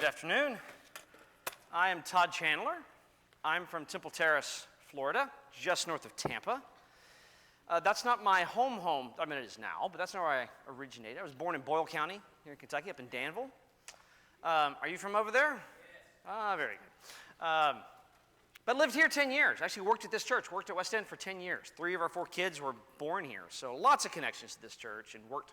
Good afternoon. I am Todd Chandler. I'm from Temple Terrace, Florida, just north of Tampa. That's not my home. I mean, it is now, but that's not where I originated. I was born in Boyle County, here in Kentucky, up in Danville. Are you from over there? Yes. Ah, very good. But lived here 10 years. Actually worked at this church, worked at West End for 10 years. 3 of our 4 kids were born here. So lots of connections to this church, and worked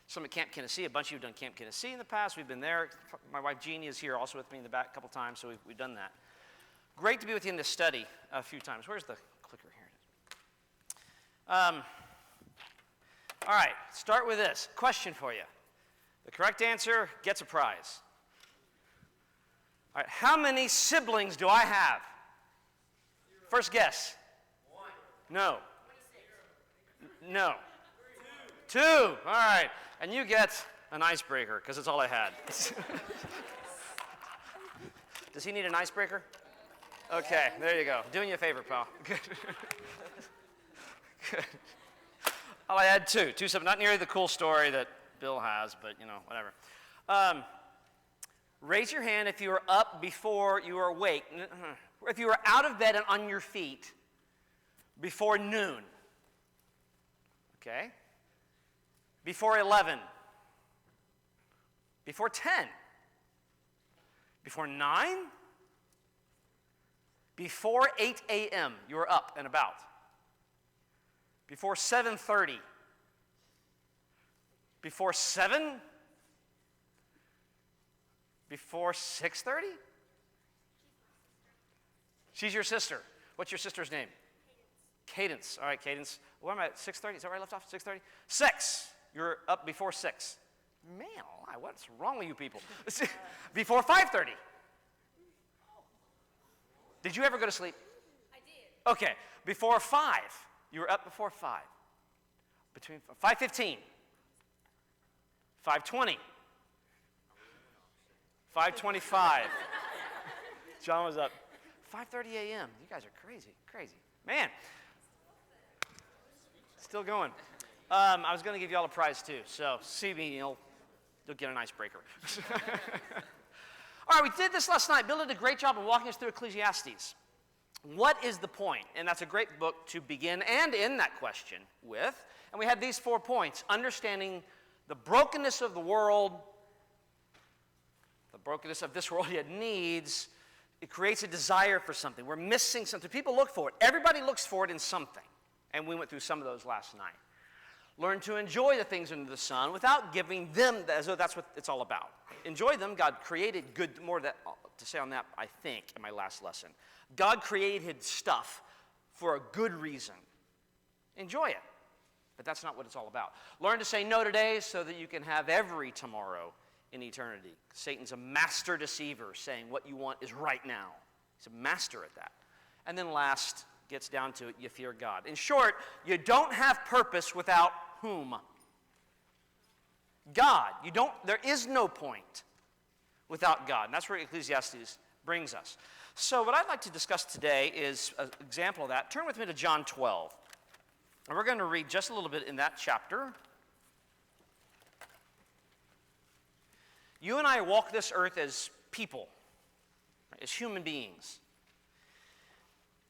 some at Camp Tennessee. A bunch of you have done Camp Tennessee in the past. We've been there. My wife Jeannie is here also with me in the back a couple times, so we've done that. Great to be with you in this study a few times. Where's the clicker? Here it is. All right, start with this. Question for you. The correct answer gets a prize. All right, how many siblings do I have? 0. First guess. 1. No. 26. No. 2. All right, and you get an icebreaker because it's all I had. Does he need an icebreaker? Okay, there you go. Doing you a favor, pal. Good. Good. Well, I had 2 something, not nearly the cool story that Bill has, but whatever. Raise your hand if you were up before you were awake. If you were out of bed and on your feet before noon. Okay? Before 11. Before 10. Before 9. Before 8 a.m. you were up and about. Before 7:30. Before 7. Before 6:30? She's your sister. What's your sister's name? Cadence. All right, Cadence. What am I at? 6:30? Is that where I left off? 6:30? 6. You're up before 6. Man, what's wrong with you people? Before 5:30. Did you ever go to sleep? I did. Okay. Before 5. You were up before 5. Between 5:15. 5:20. 5:25. John was up. 5:30 a.m. You guys are crazy. Man. Still going. I was going to give you all a prize too. So see me, you'll get an icebreaker. All right, we did this last night. Bill did a great job of walking us through Ecclesiastes. What is the point? And that's a great book to begin and end that question with. And we had these 4 points. Understanding the brokenness of the world, the brokenness of this world yet needs. It creates a desire for something. We're missing something. People look for it. Everybody looks for it in something. And we went through some of those last night. Learn to enjoy the things under the sun without giving them as though that's what it's all about. Enjoy them. God created good. More to say on that, I think, in my last lesson. God created stuff for a good reason. Enjoy it. But that's not what it's all about. Learn to say no today so that you can have every tomorrow in eternity. Satan's a master deceiver, saying what you want is right now. He's a master at that. And then last, gets down to it, you fear God. In short, you don't have purpose without whom? God. There is no point without God. And that's where Ecclesiastes brings us. So what I'd like to discuss today is an example of that. Turn with me to John 12. And we're going to read just a little bit in that chapter. You and I walk this earth as people, as human beings.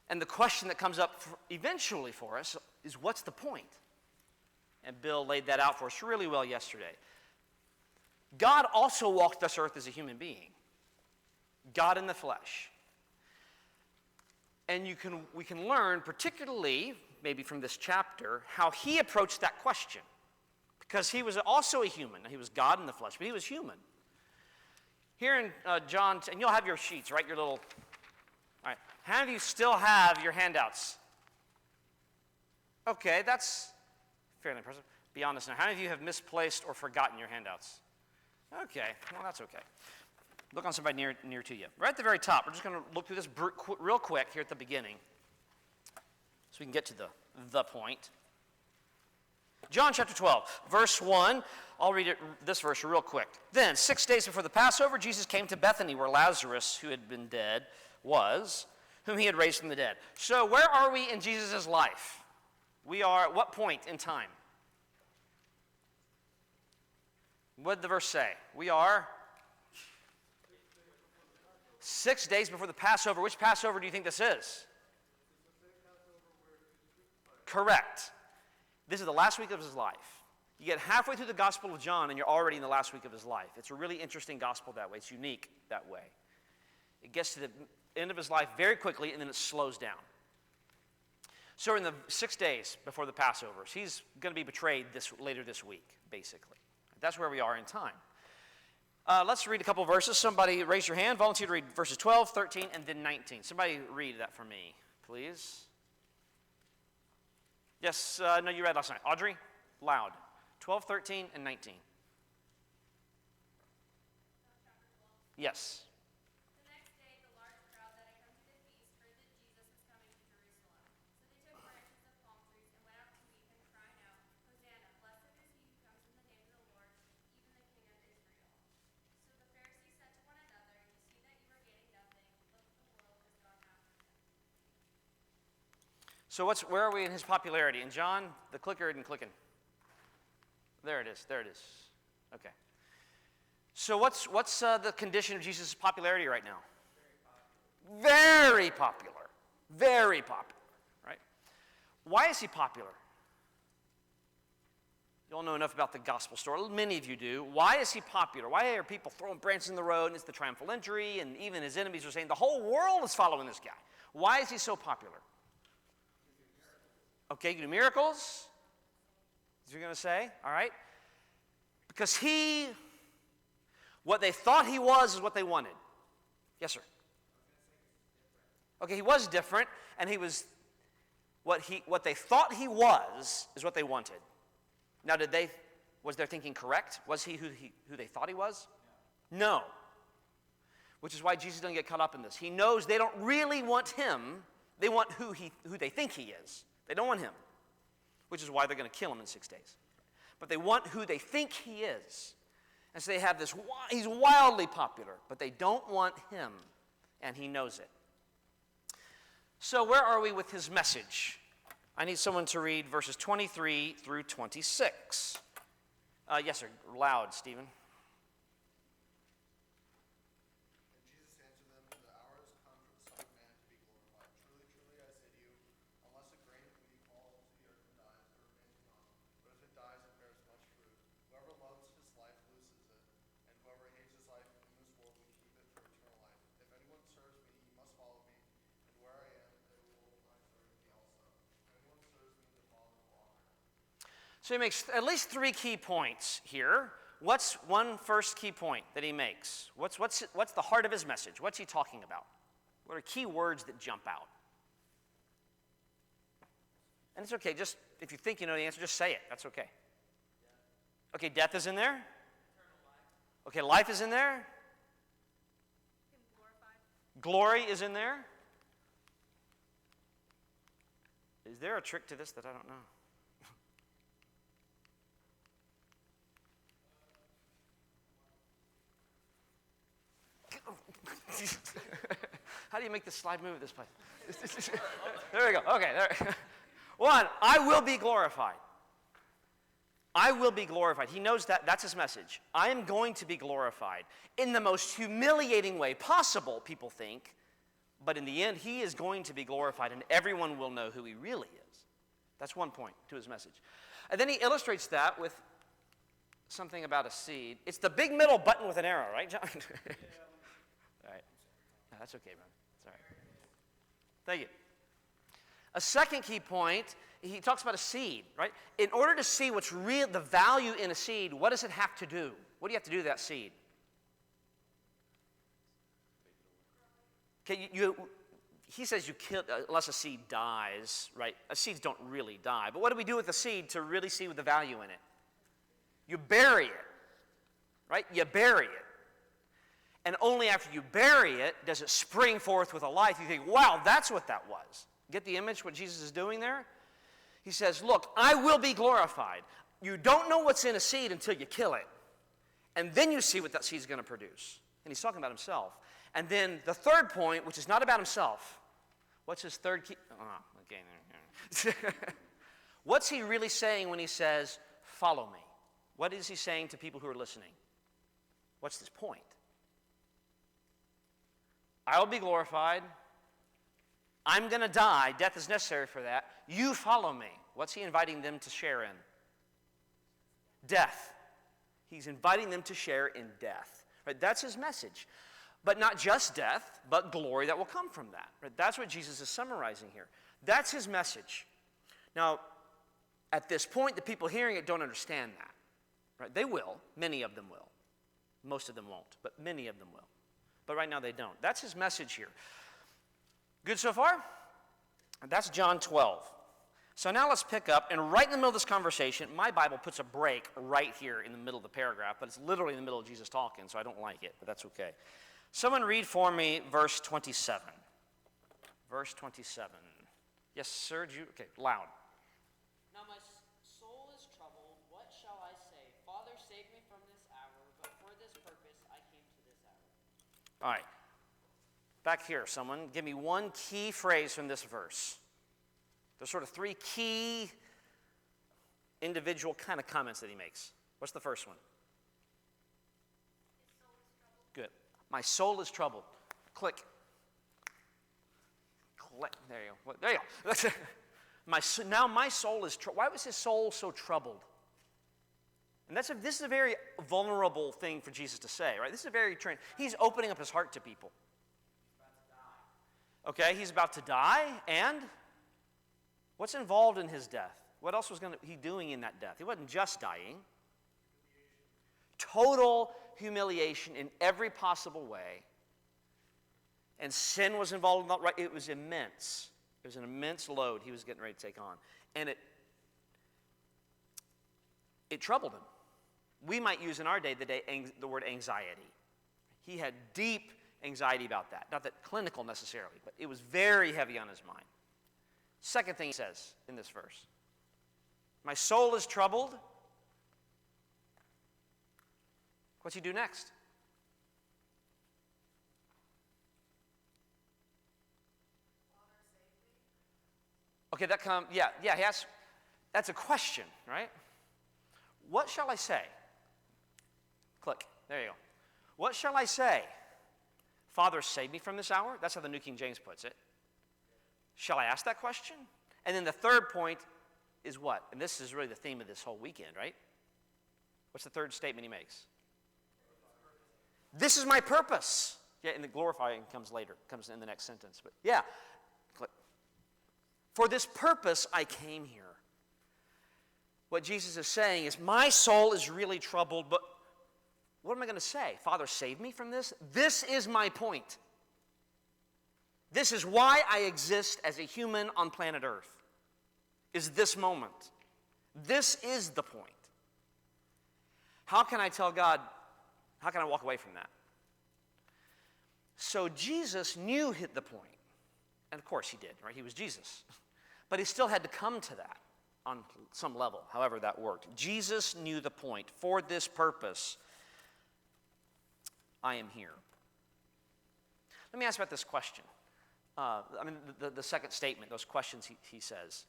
And the question that comes up eventually for us is, what's the point? And Bill laid that out for us really well yesterday. God also walked this earth as a human being. God in the flesh. And we can learn, particularly, maybe from this chapter, how he approached that question. Because he was also a human. He was God in the flesh, but he was human. Here in John, and you'll have your sheets, right? Your little, all right. How many of you still have your handouts? Okay, that's fairly impressive. Be honest now. How many of you have misplaced or forgotten your handouts? Okay, well, that's okay. Look on somebody near to you. Right at the very top, we're just going to look through this real quick here at the beginning so we can get to the point. John chapter 12, verse 1. I'll read this verse real quick. Then, 6 days before the Passover, Jesus came to Bethany, where Lazarus, who had been dead, was, whom he had raised from the dead. So, where are we in Jesus' life? We are at what point in time? What did the verse say? We are 6 days before the Passover. Which Passover do you think this is? Correct. This is the last week of his life. You get halfway through the Gospel of John, and you're already in the last week of his life. It's a really interesting gospel that way. It's unique that way. It gets to the end of his life very quickly, and then it slows down. So in the 6 days before the Passover, he's going to be betrayed later this week, basically. That's where we are in time. Let's read a couple verses. Somebody raise your hand. Volunteer to read verses 12, 13, and then 19. Somebody read that for me, please. Yes, no, you read last night. Audrey, loud. 12, 13, and 19. Yes. The next day, the large crowd that had come to the feast heard that Jesus was coming to Jerusalem. So they took branches of palm trees and went out to meet him, crying out, "Hosanna, blessed is he who comes in the name of the Lord, even the King of Israel." So the Pharisees said to one another, "You see that you are getting nothing. Look, the world has gone after him." So where are we in his popularity? And John, the clicker isn't clicking. There it is. There it is. Okay. So what's the condition of Jesus' popularity right now? Very popular. Very popular. Right? Why is he popular? You all know enough about the gospel story. Many of you do. Why is he popular? Why are people throwing branches in the road and it's the triumphal entry, and even his enemies are saying the whole world is following this guy? Why is he so popular? Okay, you do miracles. Is you're going to say? All right. Because what they thought he was is what they wanted. Yes, sir. Okay, he was different, and he was what they thought he was is what they wanted. Now, was their thinking correct? Was he who they thought he was? No. Which is why Jesus doesn't get caught up in this. He knows they don't really want him. They want who they think he is. They don't want him, which is why they're going to kill him in 6 days. But they want who they think he is. And so they have this, he's wildly popular, but they don't want him, and he knows it. So where are we with his message? I need someone to read verses 23 through 26. Yes, sir. Loud, Stephen. So he makes at least 3 key points here. What's one first key point that he makes? What's the heart of his message? What's he talking about? What are key words that jump out? And it's okay, just if you think you know the answer, just say it. That's okay. Okay, death is in there. Okay, life is in there. Glory is in there. Is there a trick to this that I don't know? How do you make the slide move at this place? There we go. Okay. There. 1, I will be glorified. I will be glorified. He knows that. That's his message. I am going to be glorified in the most humiliating way possible, people think. But in the end, he is going to be glorified, and everyone will know who he really is. That's one point to his message. And then he illustrates that with something about a seed. It's the big middle button with an arrow, right, John? All right. No, that's okay, man. It's all right. Thank you. A second key point, he talks about a seed, right? In order to see what's real, the value in a seed, what does it have to do? What do you have to do to that seed? Okay, he says you kill, unless a seed dies, right? Seeds don't really die. But what do we do with the seed to really see the value in it? You bury it, right? You bury it. And only after you bury it does it spring forth with a life. You think, wow, that's what that was. Get the image, what Jesus is doing there? He says, look, I will be glorified. You don't know what's in a seed until you kill it. And then you see what that seed's going to produce. And he's talking about himself. And then the third point, which is not about himself. What's his third key? Oh, okay. What's he really saying when he says, follow me? What is he saying to people who are listening? What's his point? I will be glorified. I'm going to die. Death is necessary for that. You follow me. What's he inviting them to share in? Death. He's inviting them to share in death. Right? That's his message. But not just death, but glory that will come from that. Right? That's what Jesus is summarizing here. That's his message. Now, at this point, the people hearing it don't understand that. Right? They will. Many of them will. Most of them won't, but many of them will. But right now they don't. That's his message here. Good so far? That's John 12. So now let's pick up, and right in the middle of this conversation, my Bible puts a break right here in the middle of the paragraph, but it's literally in the middle of Jesus talking, so I don't like it, but that's okay. Someone read for me verse 27. Verse 27. Yes, sir? Okay, loud. Now my soul is troubled. What shall I say? Father, save me from this hour, but for this purpose I came to this hour. All right. Back here, someone, give me one key phrase from this verse. There's sort of three key individual kind of comments that he makes. What's the first one? Good. My soul is troubled. Click. Click. There you go. There you go. Now my soul is troubled. Why was his soul so troubled? And this is a very vulnerable thing for Jesus to say, right? This is a very he's opening up his heart to people. Okay, he's about to die, and what's involved in his death? What else was he doing in that death? He wasn't just dying. Total humiliation in every possible way. And sin was involved in that, right? It was immense. It was an immense load he was getting ready to take on. And it troubled him. We might use in our day the word anxiety. He had deep anxiety about that. Not that clinical necessarily, but it was very heavy on his mind. Second thing he says in this verse. My soul is troubled. What's he do next? Okay, that's a question, right? What shall I say? Click. There you go. What shall I say? Father, save me from this hour? That's how the New King James puts it. Shall I ask that question? And then the third point is what? And this is really the theme of this whole weekend, right? What's the third statement he makes? This is my purpose. Yeah, and the glorifying comes later, comes in the next sentence. But yeah, click. For this purpose I came here. What Jesus is saying is, my soul is really troubled, but what am I going to say? Father, save me from this? This is my point. This is why I exist as a human on planet Earth, is this moment. This is the point. How can I tell God, how can I walk away from that? So Jesus knew the point. And of course he did, right? He was Jesus. But he still had to come to that on some level, however that worked. Jesus knew the point. For this purpose, I am here. Let me ask about this question. The second statement, those questions he says.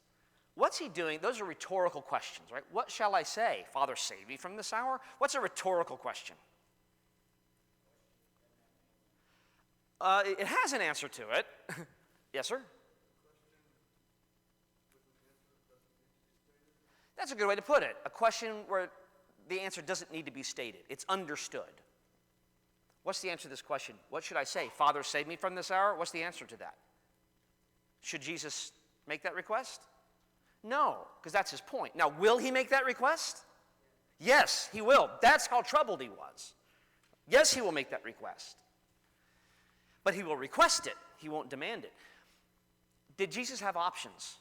What's he doing? Those are rhetorical questions, right? What shall I say? Father, save me from this hour? What's a rhetorical question? It has an answer to it. Yes, sir? That's a good way to put it. A question where the answer doesn't need to be stated. It's understood. What's the answer to this question? What should I say? Father, save me from this hour? What's the answer to that? Should Jesus make that request? No, because that's his point. Now, will he make that request? Yes, he will. That's how troubled he was. Yes, he will make that request. But he will request it. He won't demand it. Did Jesus have options?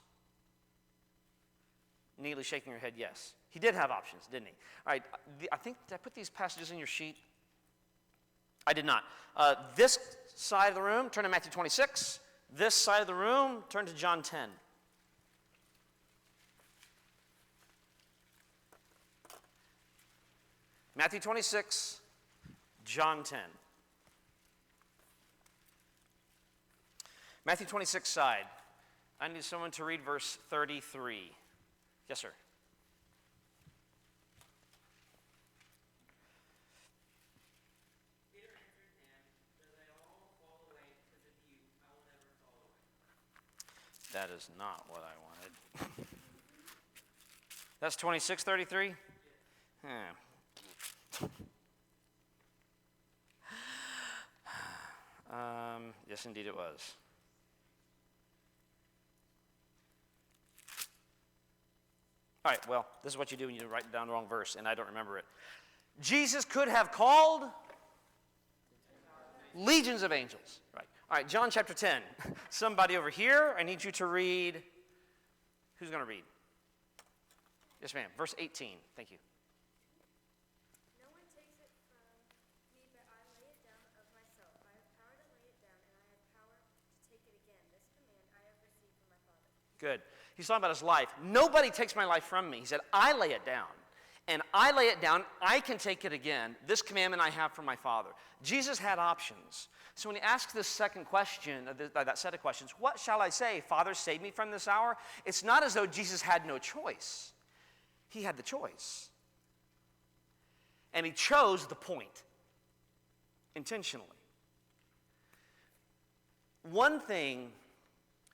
Neely shaking her head, yes. He did have options, didn't he? All right, did I put these passages in your sheet? I did not. This side of the room, turn to Matthew 26. This side of the room, turn to John 10. Matthew 26, John 10. Matthew 26 side. I need someone to read verse 33. Yes, sir. Peter answered him, "Do they all fall away That is not what I wanted. That's 26:33? Yes, indeed it was. All right, well, this is what you do when you write down the wrong verse, and I don't remember it. Jesus could have called legions of angels. Right. All right, John chapter 10. Somebody over here, I need you to read. Who's going to read? Yes, ma'am. Verse 18. Thank you. No one takes it from me, but I lay it down of myself. I have power to lay it down, and I have power to take it again. This command I have received from my Father. Good. He's talking about his life. Nobody takes my life from me. He said, I lay it down. And I lay it down, I can take it again. This commandment I have from my Father. Jesus had options. So when he asks this second question, that set of questions, what shall I say? Father, save me from this hour? It's not as though Jesus had no choice. He had the choice. And he chose the point intentionally. One thing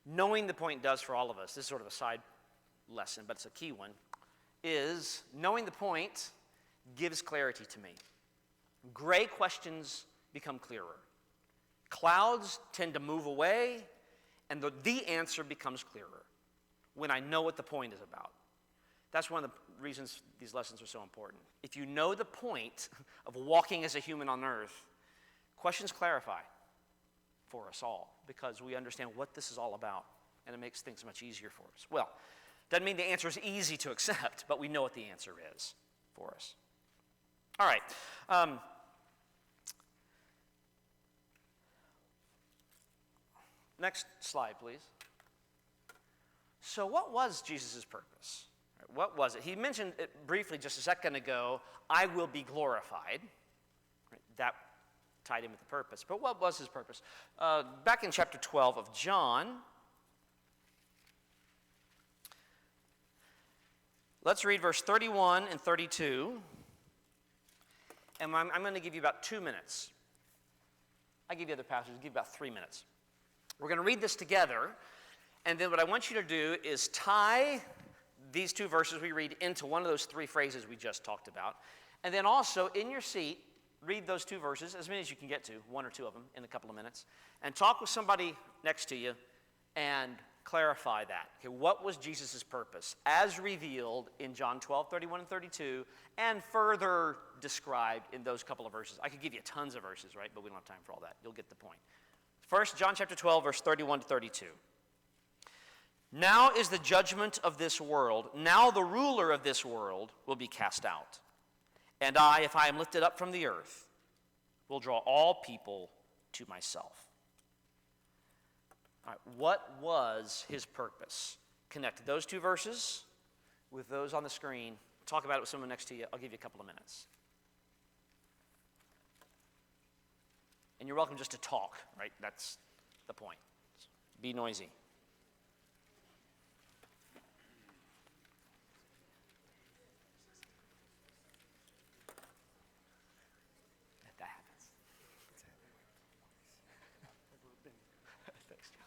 knowing the point does for all of us, this is sort of a side lesson, but it's a key one, is knowing the point gives clarity to me. Gray questions become clearer. Clouds tend to move away, and the answer becomes clearer when I know what the point is about. That's one of the reasons these lessons are so important. If you know the point of walking as a human on earth, questions clarify for us all because we understand what this is all about, and it makes things much easier for us. Well, doesn't mean the answer is easy to accept, but we know what the answer is for us. All right. Next slide, please. So what was Jesus' purpose? What was it? He mentioned it briefly just a second ago, I will be glorified. That tied in with the purpose. But what was his purpose? Back in chapter 12 of John, let's read verse 31 and 32. And I'm going to give you about 2 minutes. I give you other passages, give you about 3 minutes. We're going to read this together, and then what I want you to do is tie these two verses we read into one of those three phrases we just talked about. And then also, in your seat, read those two verses, as many as you can get to, one or two of them, in a couple of minutes, and talk with somebody next to you and clarify that. Okay, what was Jesus' purpose as revealed in John 12, 31 and 32, and further described in those couple of verses? I could give you tons of verses, right, but we don't have time for all that. You'll get the point. First, John chapter 12, verse 31 to 32. Now is the judgment of this world. Now the ruler of this world will be cast out. And I, if I am lifted up from the earth, will draw all people to myself. All right, what was his purpose? Connect those two verses with those on the screen. Talk about it with someone next to you. I'll give you a couple of minutes. And you're welcome just to talk, right? That's the point. Be noisy. That happens. Thanks, John.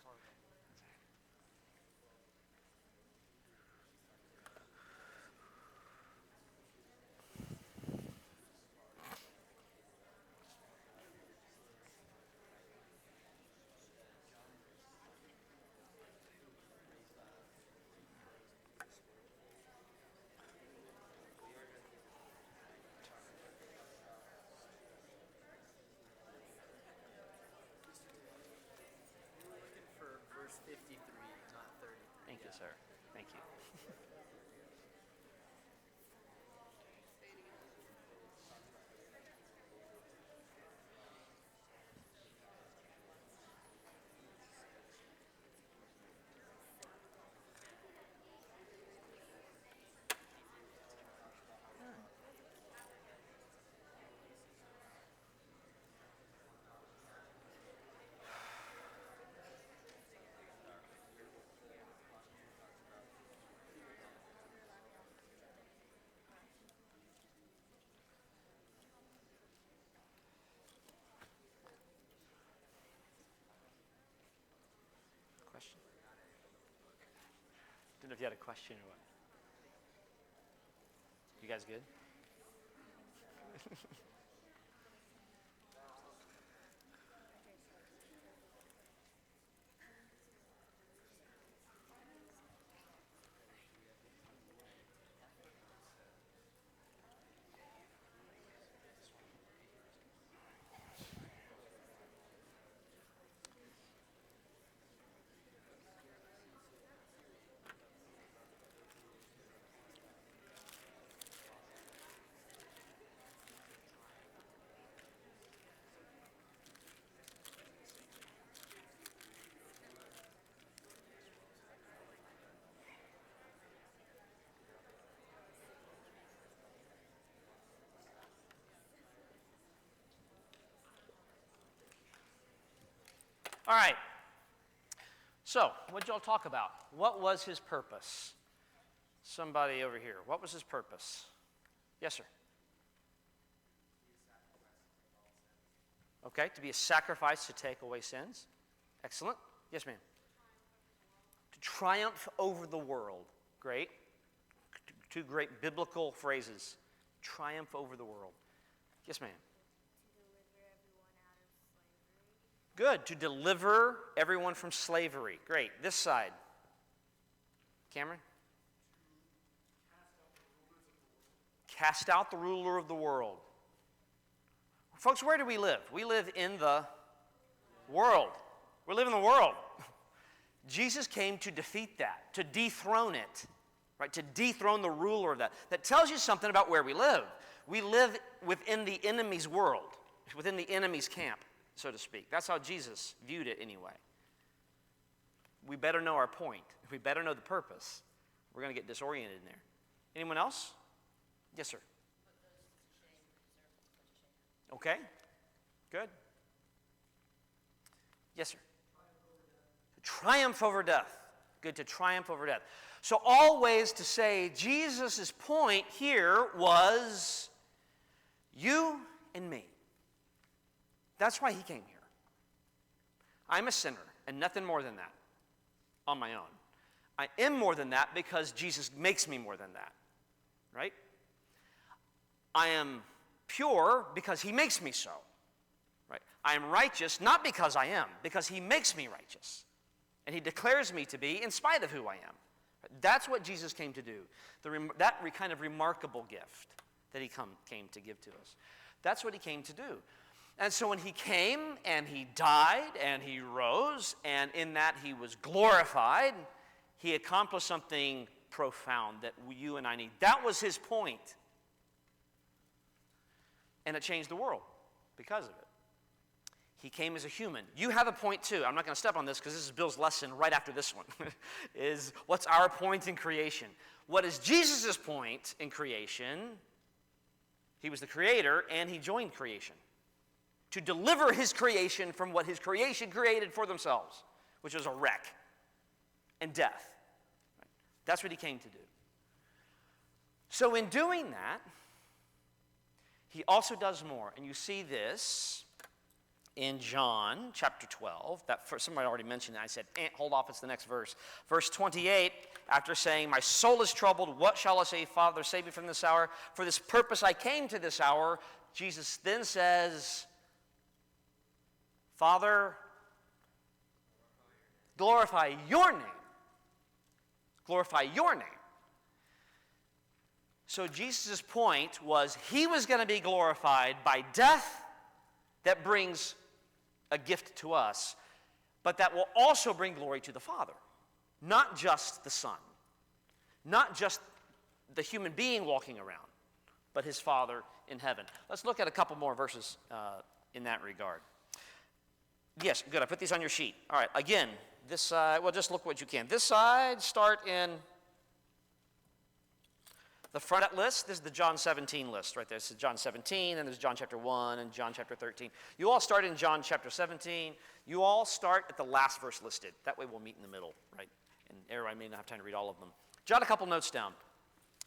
Didn't know if you had a question or what. You guys good? All right. So, what did y'all talk about? What was his purpose? Somebody over here. What was his purpose? Yes, sir. Okay, to be a sacrifice to take away sins. Excellent. Yes, ma'am. To triumph over the world. Great. Two great biblical phrases. Triumph over the world. Yes, ma'am. Good. To deliver everyone from slavery. Great. This side. Cameron? Cast out the ruler of the world. Folks, where do we live? We live in the world. We live in the world. Jesus came to defeat that, to dethrone it, right? To dethrone the ruler of that. That tells you something about where we live. We live within the enemy's world, within the enemy's camp, so to speak. That's how Jesus viewed it anyway. We better know our point. If we better know the purpose, we're going to get disoriented in there. Anyone else? Yes, sir. Okay. Good. Yes, sir. Triumph over death. Good, to triumph over death. So all ways to say Jesus' point here was you and me. That's why he came here. I'm a sinner and nothing more than that on my own. I am more than that because Jesus makes me more than that. Right? I am pure because he makes me so. Right? I am righteous not because I am, because he makes me righteous. And he declares me to be in spite of who I am. That's what Jesus came to do. That kind of remarkable gift that he came to give to us. That's what he came to do. And so when he came and he died and he rose, and in that he was glorified, he accomplished something profound that you and I need. That was his point. And it changed the world because of it. He came as a human. You have a point too. I'm not going to step on this because this is Bill's lesson right after this one. Is what's our point in creation? What is Jesus' point in creation? He was the creator and he joined creation to deliver his creation from what his creation created for themselves, which was a wreck and death. Right? That's what he came to do. So in doing that, he also does more. And you see this in John chapter 12. Somebody already mentioned that. I said, hold off, it's the next verse. Verse 28, after saying, my soul is troubled, what shall I say? Father, save me from this hour. For this purpose I came to this hour. Jesus then says, Father, glorify your name. Glorify your name. So Jesus' point was he was going to be glorified by death that brings a gift to us, but that will also bring glory to the Father. Not just the Son. Not just the human being walking around, but his Father in heaven. Let's look at a couple more verses in that regard. Yes, good. I put these on your sheet. All right, again, this side, well, just look what you can. This side, start in the front list. This is the John 17 list right there. This is John 17, and there's John chapter 1 and John chapter 13. You all start in John chapter 17. You all start at the last verse listed. That way we'll meet in the middle, right? And I may not have time to read all of them. Jot a couple notes down.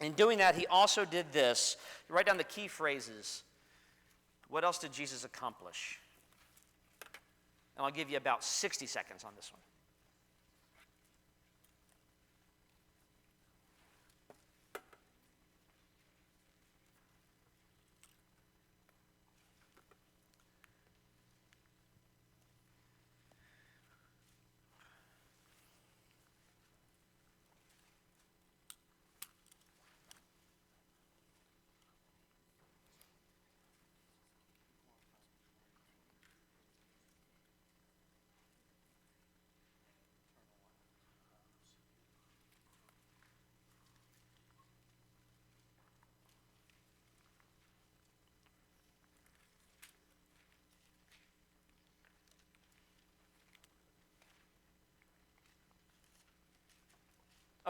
In doing that, he also did this. Write down the key phrases. What else did Jesus accomplish? And I'll give you about 60 seconds on this one.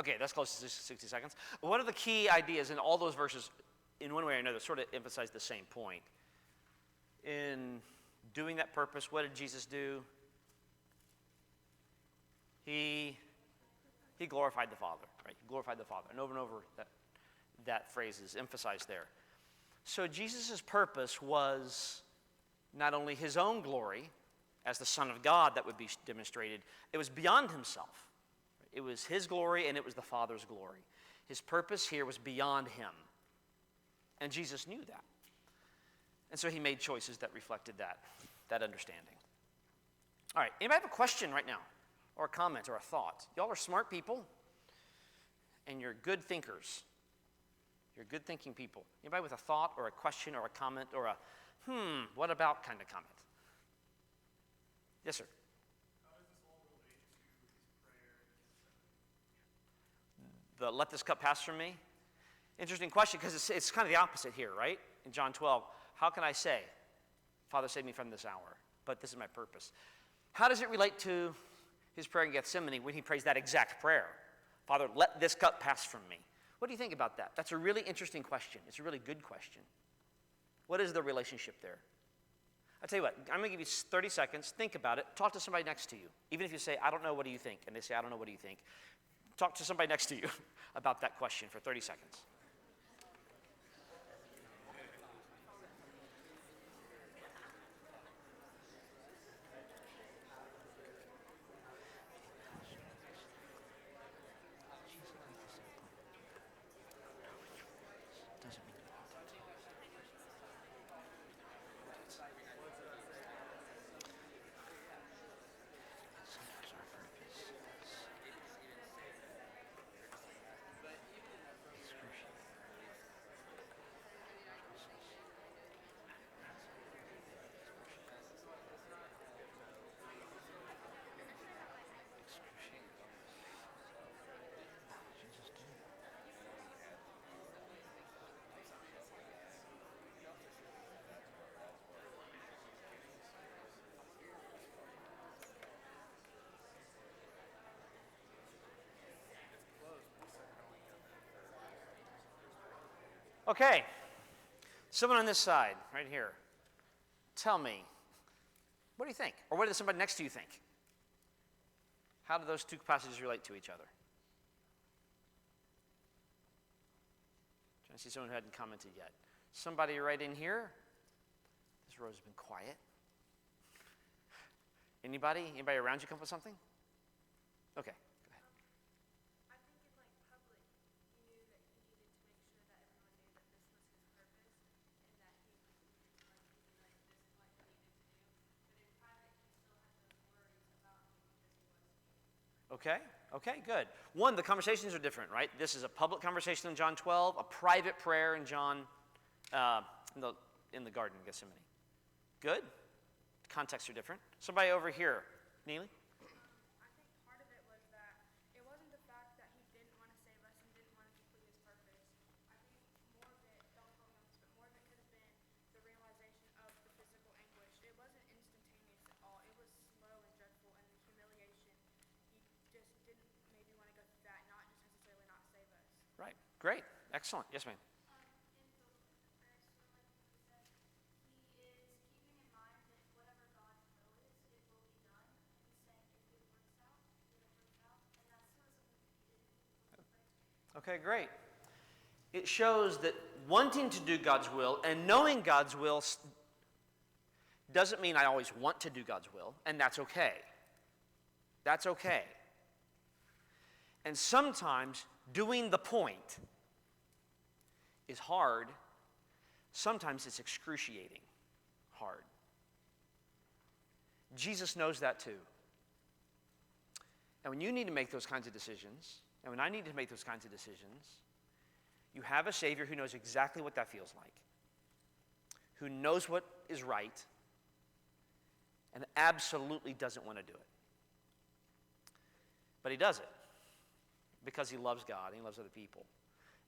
Okay, that's close to 60 seconds. One of the key ideas in all those verses, in one way or another, sort of emphasize the same point. In doing that purpose, what did Jesus do? He glorified the Father, right? He glorified the Father. And over that phrase is emphasized there. So Jesus' purpose was not only his own glory as the Son of God that would be demonstrated, it was beyond himself. It was his glory and it was the Father's glory. His purpose here was beyond him. And Jesus knew that. And so he made choices that reflected that understanding. All right, anybody have a question right now? Or a comment or a thought? Y'all are smart people, and you're good thinkers. You're good thinking people. Anybody with a thought or a question or a comment or a, what about kind of comment? Yes, sir. How does this all relate to his prayer in Gethsemane? The let this cup pass from me? Interesting question, because it's kind of the opposite here, right? In John 12, how can I say, Father, save me from this hour, but this is my purpose? How does it relate to his prayer in Gethsemane when he prays that exact prayer? Father, let this cup pass from me. What do you think about that? That's a really interesting question. It's a really good question. What is the relationship there? I'll tell you what, I'm going to give you 30 seconds. Think about it. Talk to somebody next to you. Even if you say, I don't know, what do you think? And they say, I don't know, what do you think? Talk to somebody next to you about that question for 30 seconds. Okay, someone on this side, right here, tell me, what do you think? Or what does somebody next to you think? How do those two passages relate to each other? Trying to see someone who hadn't commented yet. Somebody right in here? This row has been quiet. Anybody? Anybody around you come up with something? Okay. I think in public, he knew that he needed to make sure that everyone knew that this was his purpose and that he was this is what he needed to do. But in private, he still had those worries about him because he was king. Okay, good. One, the conversations are different, right? This is a public conversation in John 12, a private prayer in John, in the Garden of Gethsemane. Good. Contexts are different. Somebody over here, Neely? I think part of it was that it wasn't the fact that he didn't want to save us and didn't want to complete his purpose. I think more of it, don't quote me on this, but more of it could have been the realization of the physical anguish. It wasn't instantaneous at all. It was slow and dreadful, and the humiliation. He just didn't maybe want to go through that, not just necessarily not save us. Right. Great. Excellent. Yes, ma'am. In both of the prayers, so like you said, he is keeping in mind that whatever God's will is, it will be done. And he's saying if it works out, then it works out. And that's sort of something that he did in the prayer. Okay, great. It shows that wanting to do God's will and knowing God's will doesn't mean I always want to do God's will, and that's okay. That's okay. And sometimes doing the point is hard. Sometimes it's excruciating hard. Jesus knows that too. And when you need to make those kinds of decisions, and when I need to make those kinds of decisions, you have a Savior who knows exactly what that feels like, who knows what is right, and absolutely doesn't want to do it. But he does it because he loves God and he loves other people.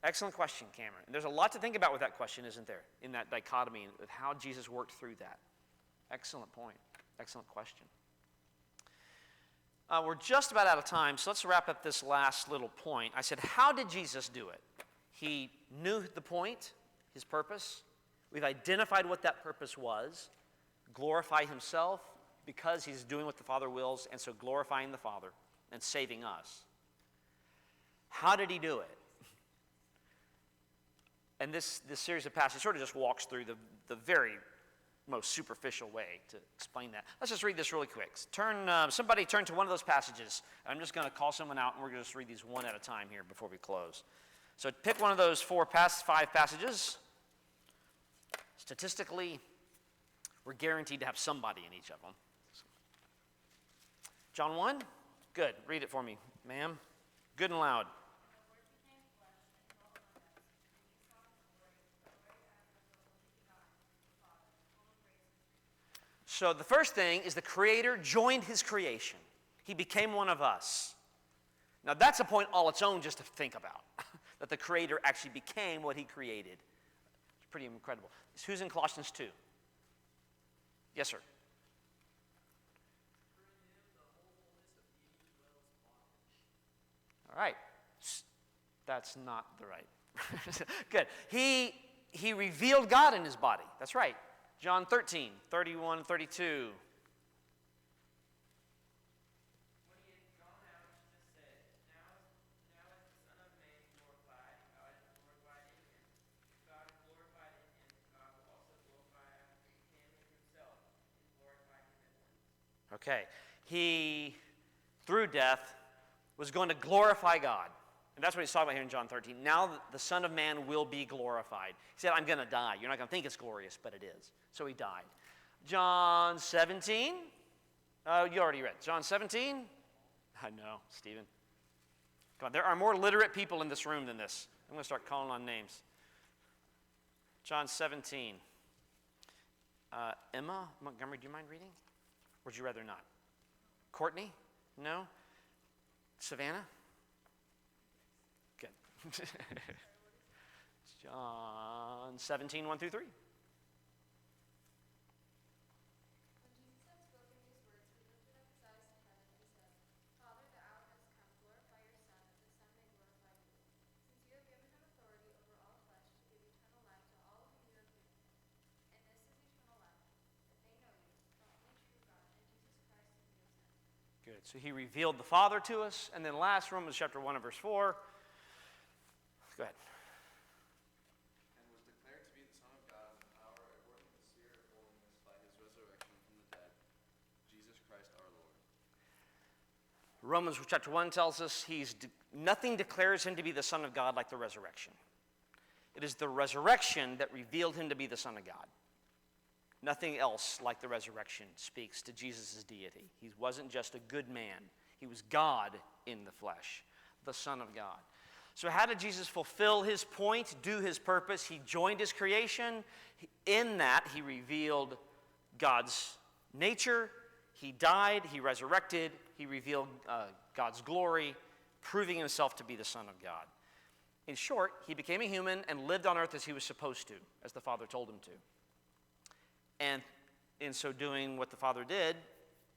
Excellent question, Cameron. And there's a lot to think about with that question, isn't there, in that dichotomy of how Jesus worked through that. Excellent point. Excellent question. We're just about out of time, so let's wrap up this last little point. I said, how did Jesus do it? He knew the point, his purpose. We've identified what that purpose was. Glorify himself because he's doing what the Father wills, and so glorifying the Father and saving us. How did he do it? And this series of passages sort of just walks through the very most superficial way to explain that. Let's just read this really quick. Somebody turn to one of those passages. I'm just going to call someone out, and we're going to just read these one at a time here before we close. So pick one of those 5 passages. Statistically, we're guaranteed to have somebody in each of them. John 1? Good. Read it for me, ma'am. Good and loud. So the first thing is the Creator joined his creation. He became one of us. Now that's a point all its own just to think about, that the Creator actually became what he created. It's pretty incredible. Who's in Colossians 2? Yes, sir. All right. That's not the right. Good. He revealed God in his body. That's right. John 13, 31, 32. When he had gone out, Jesus said, Now is the Son of Man glorified, God is glorified in him. If God is glorified in him, God will also glorify him himself and glorify him at once. Okay. He, through death, was going to glorify God. And that's what he's talking about here in John 13. Now the Son of Man will be glorified. He said, I'm going to die. You're not going to think it's glorious, but it is. So he died. John 17. You already read. John 17. I know, Stephen. Come on, there are more literate people in this room than this. I'm going to start calling on names. John 17. Emma Montgomery, do you mind reading? Or would you rather not? Courtney? No? Savannah? Good. John 17, 1 through 3. When Jesus had spoken these words, he lifted up his eyes to heaven and said, Father, the hour has come. Glorify your Son, that the Son may glorify you. Since you have given him authority over all flesh to give eternal life to all whom you have given him. And this is eternal life, that they know you, the only true God, and Jesus Christ whom you have sent. Good. So he revealed the Father to us. And then last, Romans chapter 1 and verse 4. Go ahead. And was declared to be the Son of God in power according to the Spirit of holiness by his resurrection from the dead, Jesus Christ our Lord. Romans chapter 1 tells us nothing declares him to be the Son of God like the resurrection. It is the resurrection that revealed him to be the Son of God. Nothing else like the resurrection speaks to Jesus' deity. He wasn't just a good man. He was God in the flesh, the Son of God. So how did Jesus fulfill his point, do his purpose? He joined his creation. In that, he revealed God's nature. He died. He resurrected. He revealed God's glory, proving himself to be the Son of God. In short, he became a human and lived on earth as he was supposed to, as the Father told him to. And in so doing what the Father did,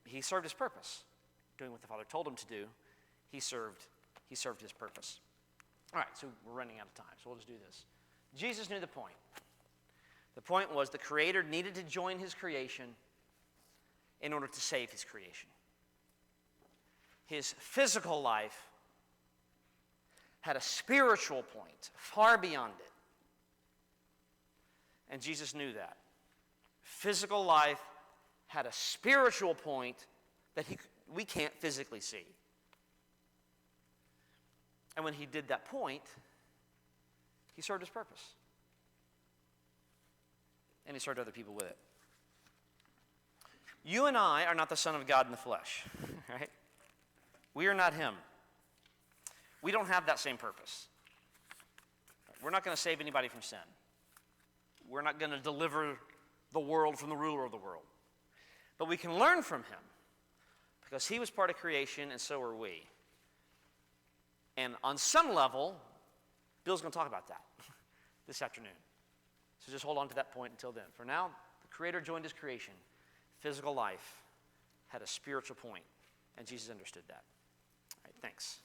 he served his purpose. Doing what the Father told him to do, he served his purpose. All right, so we're running out of time, so we'll just do this. Jesus knew the point. The point was the Creator needed to join his creation in order to save his creation. His physical life had a spiritual point far beyond it. And Jesus knew that. Physical life had a spiritual point that we can't physically see. And when he did that point, he served his purpose. And he served other people with it. You and I are not the Son of God in the flesh, right? We are not him. We don't have that same purpose. We're not going to save anybody from sin. We're not going to deliver the world from the ruler of the world. But we can learn from him because he was part of creation and so are we. And on some level, Bill's going to talk about that this afternoon. So just hold on to that point until then. For now, the Creator joined his creation. Physical life had a spiritual point And Jesus understood that. All right, thanks.